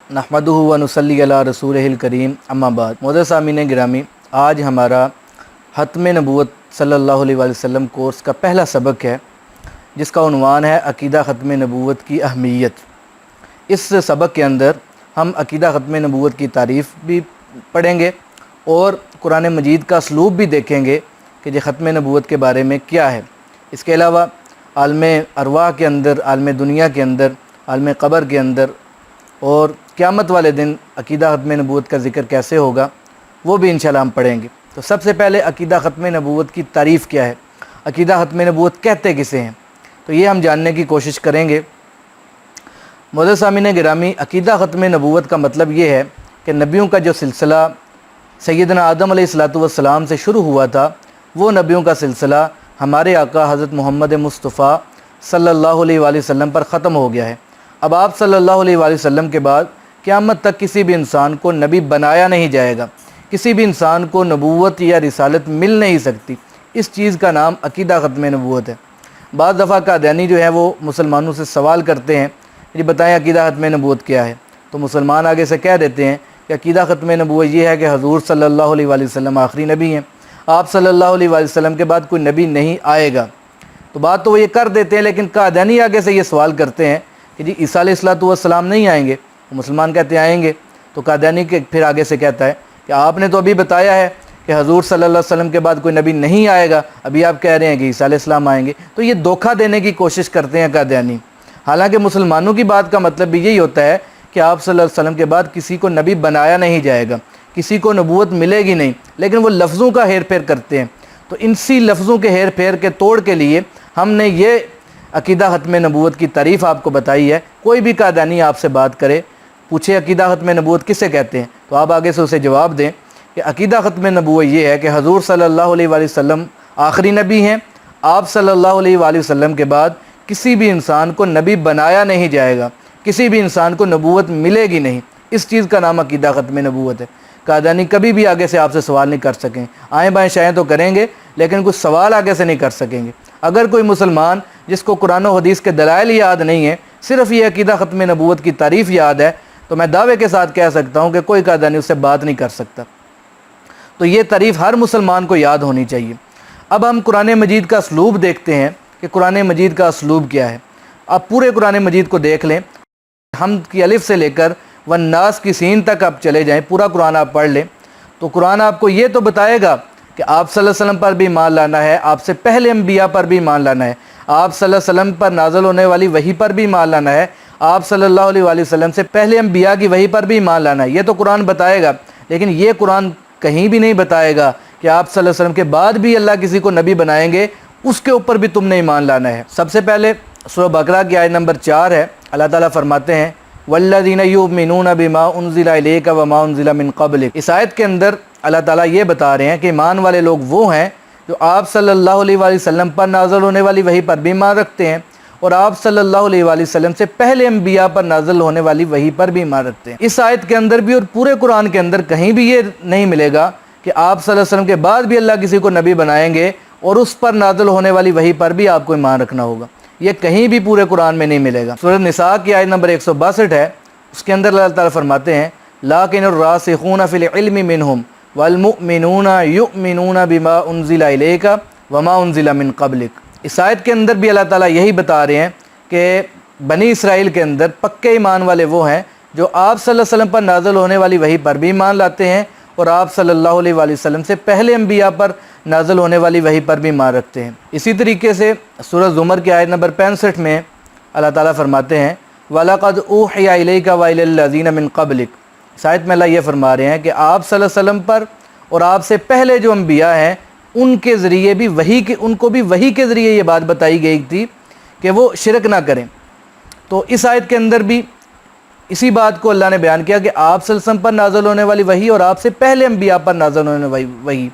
नहमदुहु व नुसल्ली अला रसूलिहिल करीम अम्मा बाद। मोअज़्ज़ज़ सामीन गिरामी, आज हमारा ख़त्म नबूवत सल्लल्लाहु अलैहि वसल्लम कोर्स का पहला सबक है, जिसका उन्वान है अक़ीदा ख़त्म नबूवत की अहमियत। इस सबक के अंदर हम अक़ीदा ख़त्म नबूवत की तारीफ़ भी पढ़ेंगे और कुरान मजीद का उसलूब भी देखेंगे कि ये ख़त्म नबूवत के बारे में क्या है। इसके अलावा आलम अरवाह के अंदर, आलम दुनिया के अंदर, आलम क़ब्र के अंदर और क़यामत वाले दिन अक़ीदा ख़त्म नबूवत का ज़िक्र कैसे होगा वो भी इंशाअल्लाह हम पढ़ेंगे। तो सबसे पहले अक़ीदा ख़त्म नबूवत की तारीफ़ क्या है, अक़ीदा ख़त्म नबूवत कहते किसे हैं, तो ये हम जानने की कोशिश करेंगे। मोअज़्ज़ज़ सामीन गिरामी, अक़ीदा ख़त्म नबूवत का मतलब ये है कि नबियों का जो सिलसिला सैयदना आदम अलैहिस्सलातु वस्सलाम से शुरू हुआ था, वो नबियों का सिलसिला हमारे आका हज़रत मोहम्मद मुस्तफ़ा सल्लल्लाहु अलैहि वसल्लम पर ख़त्म हो गया है। अब आप सल्लल्लाहु अलैहि वसल्लम के बाद क़यामत तक किसी भी इंसान को नबी बनाया नहीं जाएगा, किसी भी इंसान को नबूवत या रिसालत मिल नहीं सकती। इस चीज़ का नाम अक़ीदा ख़त्म नबूवत है। बाज़ दफ़ा कादियानी जो है वो मुसलमानों से सवाल करते हैं, ये बताएं अक़ीदा ख़त्म नबूवत क्या है, तो मुसलमान आगे से कह देते हैं कि अक़ीदा ख़त्म नबूवत ये है कि हज़ूर सल्लल्लाहु अलैहि वसल्लम आखिरी नबी हैं, आप सल्लल्लाहु अलैहि वसल्लम के बाद कोई नबी नहीं आएगा। तो बात तो वो ये कर देते हैं, लेकिन कादियानी आगे से ये सवाल करते हैं कि जी ईसा अलैहिस्सलातु वस्सलाम नहीं आएंगे, तो मुसलमान कहते हैं आएंगे। तो कादियानी के फिर आगे से कहता है कि आपने तो अभी बताया है कि हज़ूर सल्लल्लाहु अलैहि वसल्लम के बाद कोई नबी नहीं आएगा, अभी आप कह रहे हैं कि ईसा अलैहिस्सलाम आएंगे। तो ये धोखा देने की कोशिश करते हैं कादियानी। हालांकि मुसलमानों की बात का मतलब भी यही होता है कि आप सल्लल्लाहु अलैहि वसल्लम के बाद किसी को नबी बनाया नहीं जाएगा, किसी को नबूवत मिलेगी नहीं, लेकिन वो लफ्ज़ों का हेर फेर करते हैं। तो इनसी लफ्ज़ों के हेर फेर के तोड़ के लिए हमने ये अक़ीदा ख़त्म नबूवत की तारीफ़ आपको बताई है। कोई भी कादियानी आपसे बात करे, पूछे अक़ीदा ख़त्म नबूवत किसे कहते हैं, तो आप आगे से उसे जवाब दें कि अक़ीदा ख़त्म नबूवत ये है कि हज़ूर सल्लल्लाहु अलैहि वसल्लम आखिरी नबी हैं, आप सल्लल्लाहु अलैहि वसल्लम के बाद किसी भी इंसान को नबी बनाया नहीं जाएगा, किसी भी इंसान को नबूवत मिलेगी नहीं। इस चीज़ का नाम अक़ीदा ख़त्म नबूवत है। कादियानी कभी भी आगे से आपसे सवाल नहीं कर सकें, आएँ बाएँ शायद तो करेंगे, लेकिन कुछ सवाल आगे से नहीं कर सकेंगे। अगर कोई मुसलमान जिसको कुरान और हदीस के दलाइल याद नहीं है, सिर्फ़ ये अक़ीदा ख़त्म नबूवत की तारीफ़ याद है, तो मैं दावे के साथ कह सकता हूँ कि कोई कादियानी उससे बात नहीं कर सकता। तो ये तारीफ़ हर मुसलमान को याद होनी चाहिए। अब हम कुरान मजीद का उसलूब देखते हैं कि कुरान मजीद का उसलूब क्या है। आप पूरे कुरान मजीद को देख लें, हम की अलिफ से लेकर वन्नास की सीन तक आप चले जाएं, पूरा कुरान आप पढ़ लें, तो कुरान आपको ये तो बताएगा कि आप सल्लल्लाहु अलैहि वसल्लम पर भी ईमान लाना है, आपसे पहले अंबिया पर भी ईमान लाना है, आप सल्लल्लाहु अलैहि वसल्लम पर नाज़िल होने वाली वही पर भी ईमान लाना है, आप सल्लल्लाहु अलैहि वसल्लम से पहले अंबिया की वही पर भी ईमान लाना है। ये तो कुरान बताएगा, लेकिन ये कुरान कहीं भी नहीं बताएगा कि आप सल्लल्लाहु अलैहि वसल्लम के बाद भी अल्लाह किसी को नबी बनाएंगे, उसके ऊपर भी तुमने ईमान लाना है। सबसे पहले सूरह बकरा की आयत नंबर 4 है। अल्लाह ताला फरमाते हैं वल्लज़ीना युमिनूना बिमा उनज़िला इलैका व मा उनज़िला मिन क़ब्लिक। इस आयत के अंदर अल्लाह ताला ये बता रहे हैं कि ईमान वाले लोग वो हैं जो आप सल्लल्लाहु अलैहि वसल्लम पर नाज़िल होने वाली वही पर भी ईमान रखते हैं और आप सल्लल्लाहु अलैहि वसल्लम से पहले अंबिया पर नाज़िल होने वाली वही पर भी ईमान रखते हैं। इस आयत के अंदर भी और पूरे कुरान के अंदर कहीं भी ये नहीं मिलेगा कि आप सल्लल्लाहु अलैहि वसल्लम के बाद भी अल्लाह किसी को नबी बनाएंगे और उस पर नाज़िल होने वाली वही पर भी आपको ईमान रखना होगा। ये कहीं भी पूरे कुरान में नहीं मिलेगा। सूरह निसा की आयत नंबर 162 है, उसके अंदर अल्लाह ताला फरमाते हैं लाकिनुर्रासिखून फिल इल्मि मिनहुम वल मुमिनूना युमिनूना बिमा उनज़िला इलैका व मा उनज़िला मिन क़ब्लिक। इस आयत के अंदर भी अल्लाह ताला यही बता रहे हैं कि बनी इसराइल के अंदर पक्के ईमान वाले वो हैं जो आप सल्लल्लाहु अलैहि वसल्लम पर नाज़िल होने वाली वही पर भी ईमान लाते हैं और आप सल्लल्लाहु अलैहि वसल्लम से पहले अंबिया पर नाज़िल होने वाली वही पर भी ईमान रखते हैं। इसी तरीके से सूरह ज़ुमर की आयत नंबर 65 में अल्लाह ताला फरमाते हैं वलक़द ऊहिया इलैका व इलल्लज़ीना मिन क़ब्लिक। शायद में अल्लाह ये फरमा रहे हैं कि आप सल्लल्लाहु अलैहि वसल्लम पर और आपसे पहले जो अंबिया हैं उनके ज़रिए भी उनको भी वही के ज़रिए ये बात बताई गई थी कि वो शिरक ना करें। तो इस आयत के अंदर भी इसी बात को अल्लाह ने बयान किया कि आप सल्लल्लाहु अलैहि वसल्लम पर नाज़िल होने वाली वही और आपसे पहले अंबिया पर नाज़िल होने वाली वही,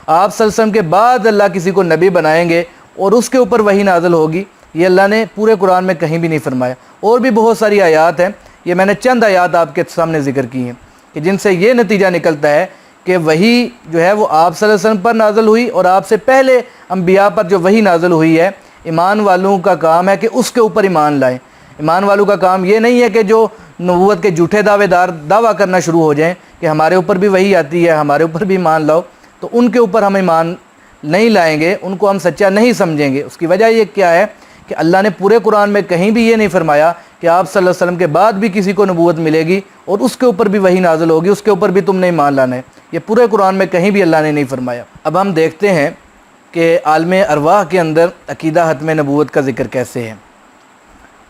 आप सल्लल्लाहु अलैहि वसल्लम के बाद अल्लाह किसी को नबी बनाएंगे और उसके ऊपर वही नाज़िल होगी। ये अल्लाह ने पूरे कुरान में कहीं भी नहीं फरमाया। और भी बहुत सारी आयात हैं, ये मैंने चंद आयात आपके सामने ज़िक्र की हैं कि जिनसे ये नतीजा निकलता है कि वही जो है वो आप सल्लल्लाहु अलैहि वसल्लम पर नाज़िल हुई और आपसे पहले अंबिया पर जो वही नाज़िल हुई है, ईमान वालों का काम है कि उसके ऊपर ईमान लाएं। ईमान वालों का काम ये नहीं है कि जो नबूवत के झूठे दावेदार दावा करना शुरू हो जाएं कि हमारे ऊपर भी वही आती है, हमारे ऊपर भी ईमान लाओ, तो उनके ऊपर हम ईमान नहीं लाएंगे, उनको हम सच्चा नहीं समझेंगे। उसकी वजह ये क्या है कि अल्लाह ने पूरे कुरान में कहीं भी ये नहीं फरमाया कि आप सल्लल्लाहु अलैहि वसल्लम के बाद भी किसी को नबूवत मिलेगी और उसके ऊपर भी वही नाज़िल होगी, उसके ऊपर भी तुमने ईमान लाना है। ये पूरे कुरान में कहीं भी अल्लाह ने नहीं फरमाया। अब हम देखते हैं कि आलम अरवाह के अंदर अकीदा हतम नबूवत का ज़िक्र कैसे है।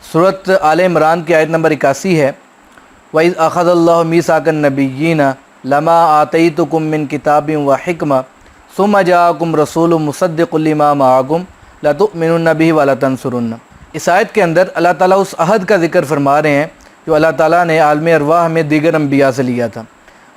सूरत आल इमरान की आयत नंबर 81 है, वइज़ अख़ज़ल्लाहु मीसाकन नबिय्यीना लमा आतईतुकुम मिन किताबिन व हिकमा सुम्मा जाअकुम रसूलुम मुसद्दिक़ुल लिमा मअकुम लतुमिनुन्न बिही व लतंसुरुन्न। इस आयत के अंदर अल्लाह ताला उस अहद का ज़िक्र फरमा रहे हैं जो अल्लाह ताला ने आलम अरवाह में दीगर अंबिया से लिया था।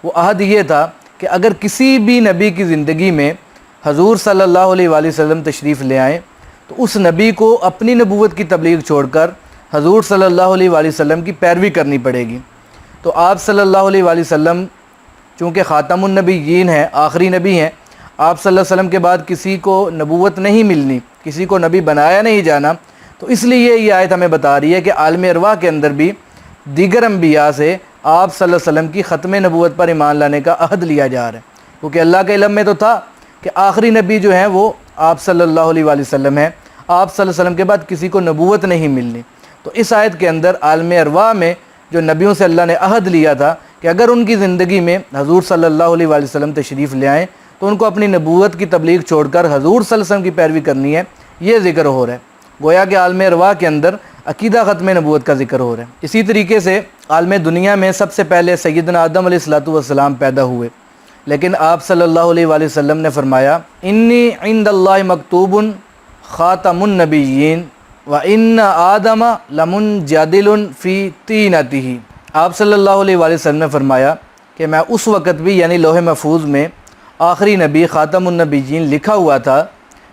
वो अहद ये था कि अगर किसी भी नबी की ज़िंदगी में हजूर सल्लल्लाहु अलैहि वसल्लम तशरीफ़ ले आएँ तो उस नबी को अपनी नबूवत की तबलीग छोड़कर हजूर सल्लल्लाहु अलैहि वसल्लम की पैरवी करनी पड़ेगी। तो आप सल्लल्लाहु अलैहि वसल्लम चूँकि ख़ातमुन नबिय्यीन हैं, आखिरी नबी हैं, आप सल्लल्लाहु अलैहि वसल्लम के बाद किसी को नबूवत नहीं मिलनी, किसी को नबी बनाया नहीं जाना। तो इसलिए ये आयत हमें बता रही है कि आलम अरवाह के अंदर भी दीगर अंबिया से आप सल्लल्लाहु अलैहि वसल्लम की ख़त्म नबूवत पर ईमान लाने का अहद लिया जा रहा है, क्योंकि अल्लाह के इल्म में तो था कि आखिरी नबी जो हैं वो आप सल्लल्लाहु अलैहि वसल्लम हैं, आप सल्लल्लाहु अलैहि वसल्लम के बाद किसी को नबूवत नहीं मिलनी। तो इस आयत के अंदर आलम अरवाह में जो नबियों से अल्लाह ने अहद लिया था कि अगर उनकी ज़िंदगी में हजूर सल्लल्लाहु अलैहि वसल्लम तशरीफ़ ले आएँ तो उनको अपनी नबूवत की तबलीग छोड़कर हजूर सल्लल्लाहु अलैहि वसल्लम की पैरवी करनी है, ये ज़िक्र हो रहा है। गोया कि आलम अरवाह के अंदर अकीदा ख़त्म नबूवत का ज़िक्र हो रहा है। इसी तरीके से आलम दुनिया में सबसे पहले सैयदना आदम अलैहिस्सलातु वस्सलाम पैदा हुए, लेकिन आप सल्लल्लाहु अलैहि वसल्लम ने फरमाया इन्नी इंदल्लाहि मकतूबुन ख़ातमुन नबिय्यीन व इन्न आदम लमुनजादिलुन फ़ी तीनतिही। आप सल्लल्लाहु अलैहि वसल्लम ने फरमाया कि मैं उस वक़्त भी यानी लोहे महफूज में आखिरी नबी ख़ातमुन नबिय्यीन लिखा हुआ था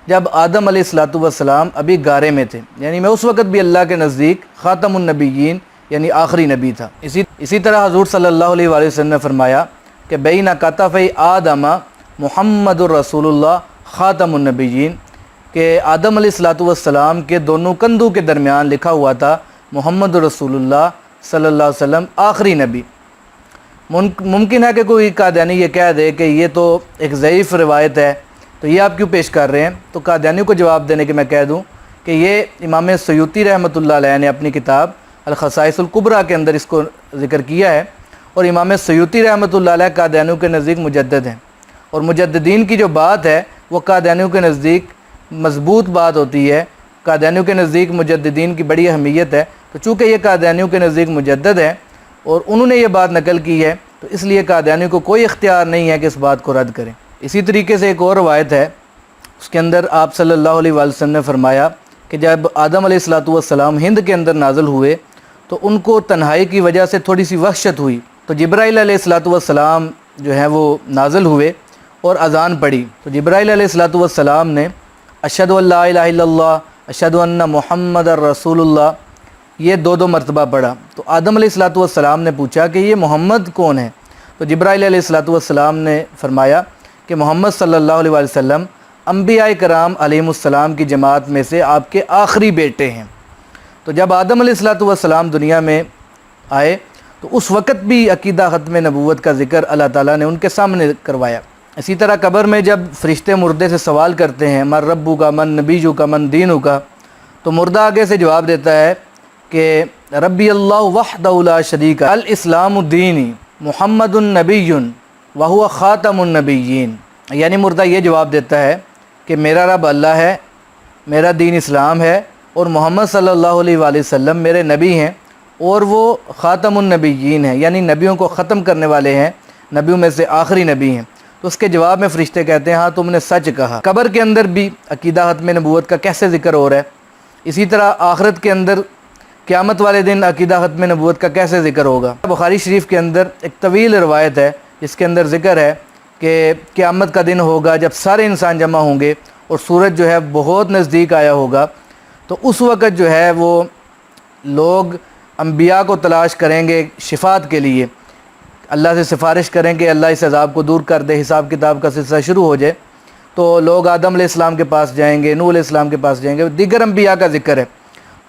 जब आदम अलैहिस्सलातु वस्सलाम अभी गारे में थे, यानी मैं उस वक़्त भी अल्लाह के नज़दीक ख़ातमुन नबिय्यीन यानी आखिरी नबी था। इसी तरह हज़ूर सल्लल्लाहु अलैहि वसल्लम ने फरमाया कि बैना कतफ़ै आदम मुहम्मदुर रसूलुल्लाह ख़ातमुन नबिय्यीन, कि आदम अलैहिस्सलातु वस्सलाम के दोनों कंधों के दरमियान लिखा हुआ था मुहम्मद रसूलुल्लाह सल्लल्लाहु अलैहि वसल्लम आखिरी नबी। मुमकिन है कि कोई कादियानी ये कह दे कि ये तो एक ज़ईफ़ रिवायत है, तो ये आप क्यों पेश कर रहे हैं। तो कादियानी को जवाब देने के मैं कह दूं कि ये इमाम सयूती रहमतुल्लाह अलैह ने अपनी किताब अल-ख़साइसुल कुबरा के अंदर इसको ज़िक्र किया है, और इमाम सयूती रहमतुल्लाह अलैह कादियानियों के नज़दीक मुजद्दिद हैं, और मुजद्दिदीन की जो बात है वो कादियानियों के नज़दीक मज़बूत बात होती है। कादियानियों के नज़दीक मुजद्दिदीन की बड़ी अहमियत है। तो चूँकि ये कादियानियों के नज़दीक मुजद्दिद है और उन्होंने ये बात नकल की है, तो इसलिए कादियानियों को कोई इख्तियार नहीं है कि इस बात को रद्द करें। इसी तरीके से एक और रवायत है, उसके अंदर आप सल्लल्लाहु अलैहि वसल्लम ने फरमाया कि जब आदम अलैहिस्सलातु वस्सलाम हिंद के अंदर नाज़िल हुए तो उनको तन्हाई की वजह से थोड़ी सी वहशत हुई, तो जिब्राइल अलैहिस्सलातु वस्सलाम जो है वो नाज़िल हुए और अज़ान पढ़ी। तो जिब्राइल अलैहिस्सलातु वस्सलाम ने अशहदु अल्ला इलाहा इल्लल्लाह अशहदु अन्ना मुहम्मदर रसूलुल्लाह ये दो मरतबा पढ़ा। तो आदम अलैहिस्सलातु वस्सलाम ने पूछा कि ये मोहम्मद कौन है। तो जिब्राइल अलैहिस्सलातु वस्सलाम ने फरमाया कि मोहम्मद सल्लल्लाहु अलैहि वसल्लम अंबिया कराम अलैहिमुस्सलाम की जमात में से आपके आखिरी बेटे हैं। तो जब आदम अलैहिस्सलातु वस्सलाम दुनिया में आए तो उस वक़्त भी अकीदा ख़त्म नबूवत का ज़िक्र अल्लाह ताला ने उनके सामने करवाया। इसी तरह कब्र में जब फ़रिश्ते मुर्दे से सवाल करते हैं मन रब्बु का, मन नबीजु का, मन दीनु का, तो मुर्दा आगे से जवाब देता है कि रब्बी अल्लाह वहदहु ला शरीका अल इस्लामु दीनी मुहम्मदुन नबियुन व हुवा ख़ातमुन नबिय्यीन। यानी मुर्दा ये जवाब देता है कि मेरा रब अल्लाह है, मेरा दीन इस्लाम है और मोहम्मद सल्लल्लाहु अलैहि वसल्लम मेरे नबी हैं और वो ख़ातमुन नबिय्यीन हैं, यानी नबियों को ख़त्म करने वाले हैं, नबियों में से आखिरी नबी हैं। तो उसके जवाब में फ़रिश्ते कहते हैं हाँ तुमने सच कहा। कब्र के अंदर भी अकीदा ख़त्म नबूवत का कैसे ज़िक्र हो रहा है, इसी तरह आखिरत के अंदर क़यामत वाले दिन अकीदा ख़त्म नबूवत का कैसे ज़िक्र होगा। बुखारी शरीफ के अंदर एक तवील रवायत है जिसके अंदर ज़िक्र है कि क़यामत का दिन होगा जब सारे इंसान जमा होंगे और सूरज जो है बहुत नज़दीक आया होगा, तो उस वक़्त जो है वो लोग अंबिया को तलाश करेंगे शिफात के लिए, अल्लाह से सिफारिश करें कि अल्लाह इस अज़ाब को दूर कर दे, हिसाब किताब का सिलसिला शुरू हो जाए। तो लोग आदम अलैहिस्सलाम के पास जाएंगे, नूह अलैहिस्सलाम के पास जाएंगे, दीगर अंबिया का ज़िक्र है।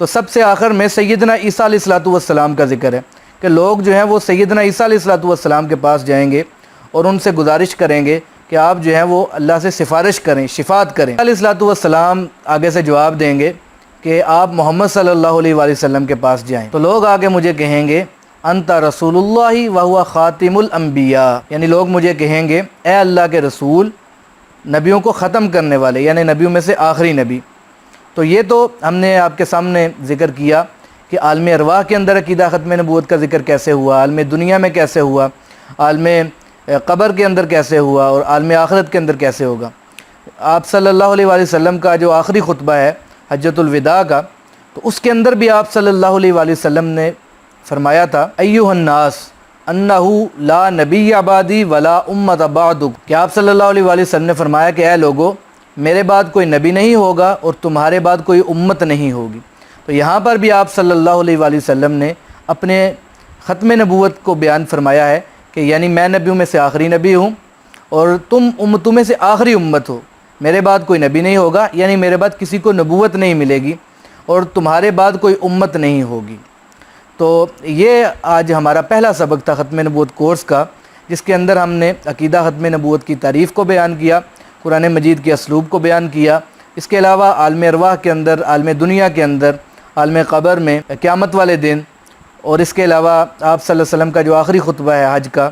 तो सबसे आखिर में सैयदना ईसा अलैहिस्सलातु वस्सलाम का ज़िक्र है کہ لوگ جو ہیں وہ سیدنا عیسیٰ علیہ السلام کے پاس جائیں گے اور ان سے گزارش کریں گے کہ آپ جو ہیں وہ اللہ سے سفارش کریں، شفاعت کریں۔ علیہ السلام آگے سے جواب دیں گے کہ آپ محمد صلی اللہ علیہ وآلہ وسلم کے پاس جائیں، تو لوگ آگے مجھے کہیں گے انت رسول اللہ وہو خاتم الانبیاء، یعنی لوگ مجھے کہیں گے اے اللہ کے رسول، نبیوں کو ختم کرنے والے، یعنی نبیوں میں سے آخری نبی۔ تو یہ تو ہم نے آپ کے سامنے ذکر کیا کہ عالم ارواح کے اندر عقیدہ ختم نبوت کا ذکر کیسے ہوا، عالم دنیا میں کیسے ہوا، عالم قبر کے اندر کیسے ہوا، اور عالم آخرت کے اندر کیسے ہوگا۔ آپ صلی اللہ علیہ وآلہ وسلم کا جو آخری خطبہ ہے حجۃ الوداع کا، تو اس کے اندر بھی آپ صلی اللہ علیہ وآلہ وسلم نے فرمایا تھا ایھا الناس انہ لا نبی بعدی ولا امت بعدک، کہ آپ صلی اللہ علیہ وآلہ وسلم نے فرمایا کہ اے لوگو، میرے بعد کوئی نبی نہیں ہوگا اور تمہارے بعد کوئی امت نہیں ہوگی۔ تو یہاں پر بھی آپ صلی اللہ علیہ وآلہ وسلم نے اپنے ختم نبوت کو بیان فرمایا ہے کہ یعنی میں نبیوں میں سے آخری نبی ہوں اور تم امتوں میں سے آخری امت ہو، میرے بعد کوئی نبی نہیں ہوگا، یعنی میرے بعد کسی کو نبوت نہیں ملے گی اور تمہارے بعد کوئی امت نہیں ہوگی۔ تو یہ آج ہمارا پہلا سبق تھا ختم نبوت کورس کا، جس کے اندر ہم نے عقیدہ ختم نبوت کی تعریف کو بیان کیا، قرآن مجید کے اسلوب کو بیان کیا، اس کے علاوہ عالم ارواح کے اندر، عالم دنیا کے اندر، عالم قبر میں، قیامت والے دن، اور اس کے علاوہ آپ صلی اللہ علیہ وسلم کا جو آخری خطبہ ہے حج کا،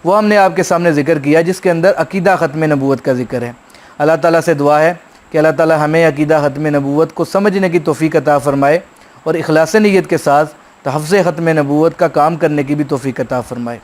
وہ ہم نے آپ کے سامنے ذکر کیا، جس کے اندر عقیدہ ختم نبوت کا ذکر ہے۔ اللہ تعالیٰ سے دعا ہے کہ اللہ تعالیٰ ہمیں عقیدہ ختم نبوت کو سمجھنے کی توفیق عطا فرمائے اور اخلاص نیت کے ساتھ تحفظ ختم نبوت کا کام کرنے کی بھی توفیق عطا فرمائے۔